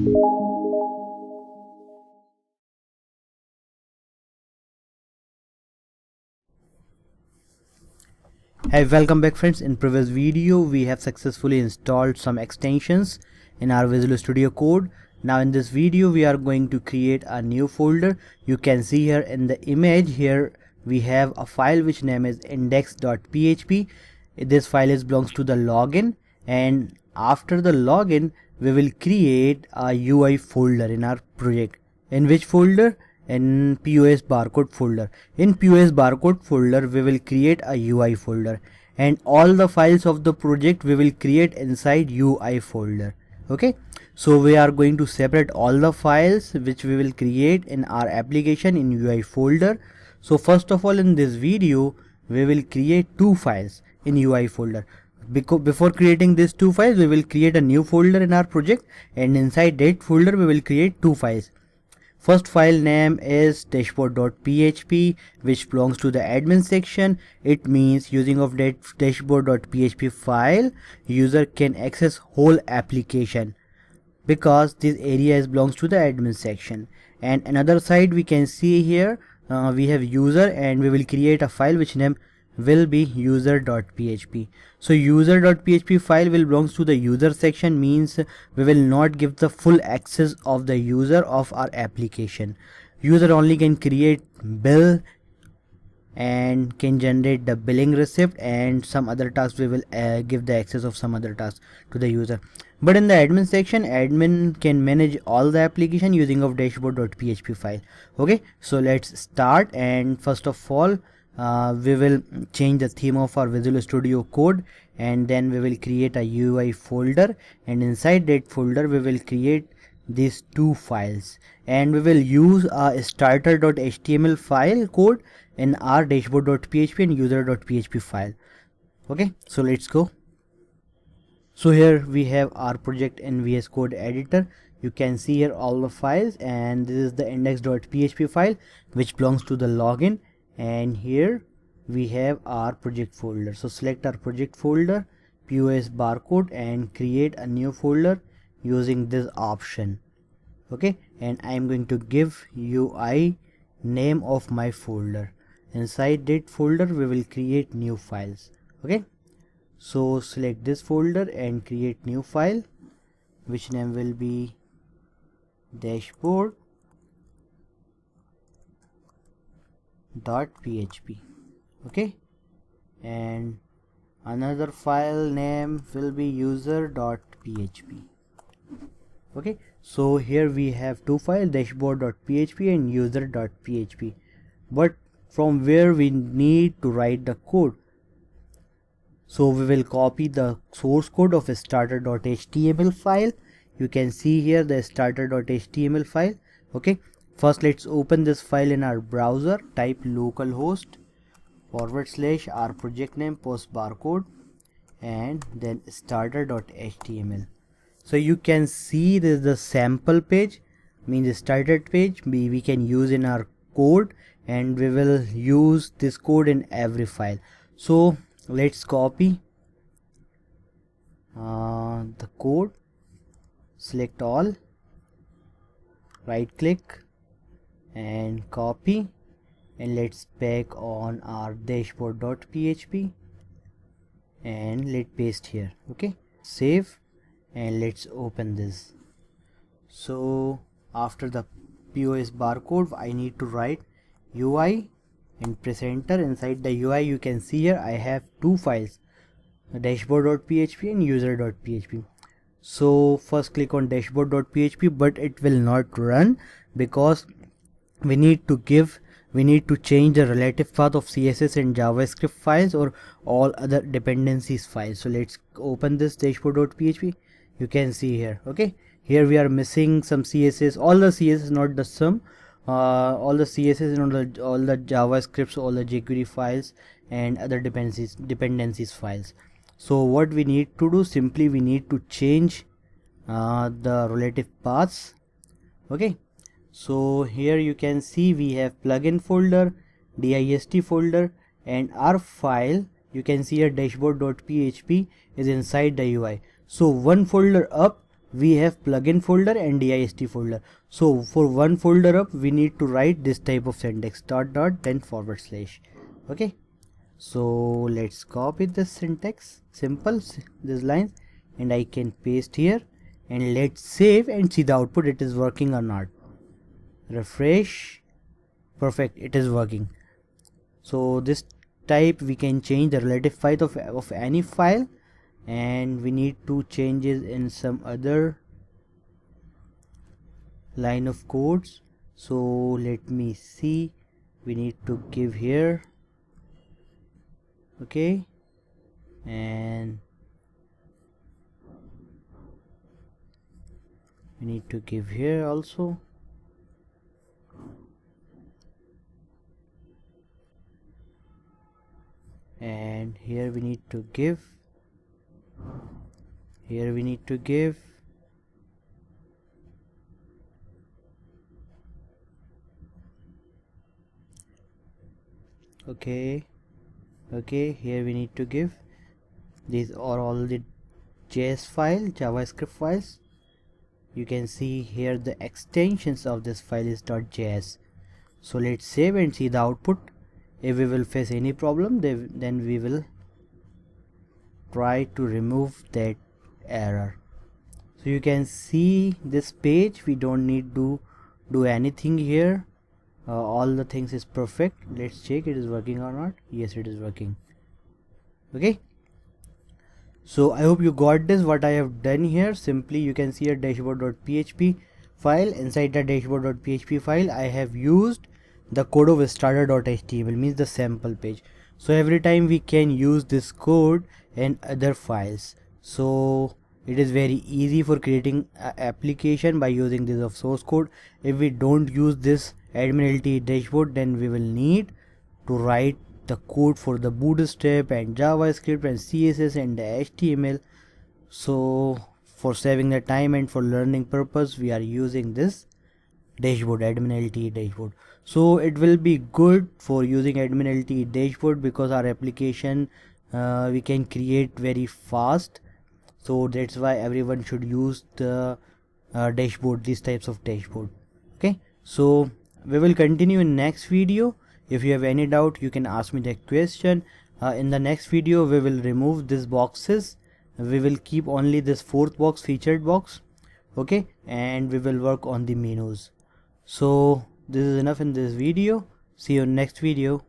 Hey, welcome back friends. In previous video we have successfully installed some extensions in our Visual Studio Code. Now in this video we are going to create a new folder. You can see here in the image here we have a file which name is index.php. This file belongs to the login, and after the login we will create a UI folder in our project. In which folder? In POS barcode folder. In POS barcode folder we will create a UI folder, and all the files of the project we will create inside UI folder. Okay, so we are going to separate all the files which we will create in our application in UI folder. So first of all, in this video we will create two files in UI folder. Before creating these two files we will create a new folder in our project, and inside that folder we will create two files. First file name is dashboard.php, which belongs to the admin section. It means using of that dashboard.php file user can access whole application, because this area belongs to the admin section. And another side we can see here we have user, and we will create a file which name will be user.php. So user.php file will belongs to the user section, means we will not give the full access of the user of our application. User only can create bill and can generate the billing receipt, and some other tasks we will give the access of some other tasks to the user. But in the admin section, admin can manage all the application using of dashboard.php file. Okay, so let's start. And first of all we will change the theme of our Visual Studio Code, and then we will create a UI folder, and inside that folder we will create these two files, and we will use a starter.html file code in our dashboard.php and user.php file. Okay, so let's go. So here we have our project in VS Code editor. You can see here all the files, and this is the index.php file which belongs to the login, and here we have our project folder. So select our project folder, POS barcode, and create a new folder using this option. Okay, and I am going to give UI name of my folder. Inside that folder we will create new files. Okay, so select this folder and create new file which name will be dashboard.php. Okay, and another file name will be user.php. Okay, so here we have two files, dashboard.php and user.php, but from where we need to write the code. So we will copy the source code of a starter.html file. You can see here the starter.html file. Okay, first let's open this file in our browser. Type localhost / our project name post barcode, and then starter.html. So you can see this is the sample page, means the starter page we can use in our code, and we will use this code in every file. So let's copy the code, select all, right click and copy, and let's paste on our dashboard.php and let's paste here. Okay, save, and let's open this. So after the POS barcode I need to write UI and press enter. Inside the UI you can see here I have two files, dashboard.php and user.php. So first click on dashboard.php, but it will not run because we need to change the relative path of CSS and JavaScript files or all other dependencies files. So let's open this dashboard.php. You can see here. Okay, here we are missing some CSS, all the CSS, not the sum, all the CSS and all the JavaScripts, all the jQuery files and other dependencies files. So what we need to do, simply we need to change the relative paths. Okay, so here you can see we have plugin folder, dist folder, and our file you can see here dashboard.php is inside the UI. So one folder up we have plugin folder and dist folder. So for one folder up we need to write this type of syntax, dot dot then forward slash. Okay, so let's copy this syntax, simple these lines, and I can paste here, and let's save and see the output, it is working or not. Refresh. Perfect, it is working. So this type we can change the relative height of any file, and we need to change it in some other line of codes. So let me see, we need to give here, okay, and we need to give here also, and here we need to give, here we need to give, okay, here we need to give. These are all the JS file, JavaScript files. You can see here the extensions of this file is .js. So let's save and see the output. If we will face any problem, then we will try to remove that error. So you can see this page, we don't need to do anything here. All the things is perfect. Let's check it is working or not. Yes, it is working. Okay, so I hope you got this. What I have done here, simply you can see a dashboard.php file. Inside the dashboard.php file I have used the code of starter.html, means the sample page. So every time we can use this code in other files. So it is very easy for creating an application by using this of source code. If we don't use this admin LT dashboard, then we will need to write the code for the bootstrap and JavaScript and CSS and the HTML. So for saving the time and for learning purpose, we are using this dashboard, admin LT dashboard. So it will be good for using admin LT dashboard because our application we can create very fast. So that's why everyone should use the dashboard, these types of dashboard. Okay, so we will continue in next video. If you have any doubt, you can ask me the question. In the next video we will remove these boxes. We will keep only this fourth box, featured box. Okay, and we will work on the menus. So this is enough in this video. See you in next video.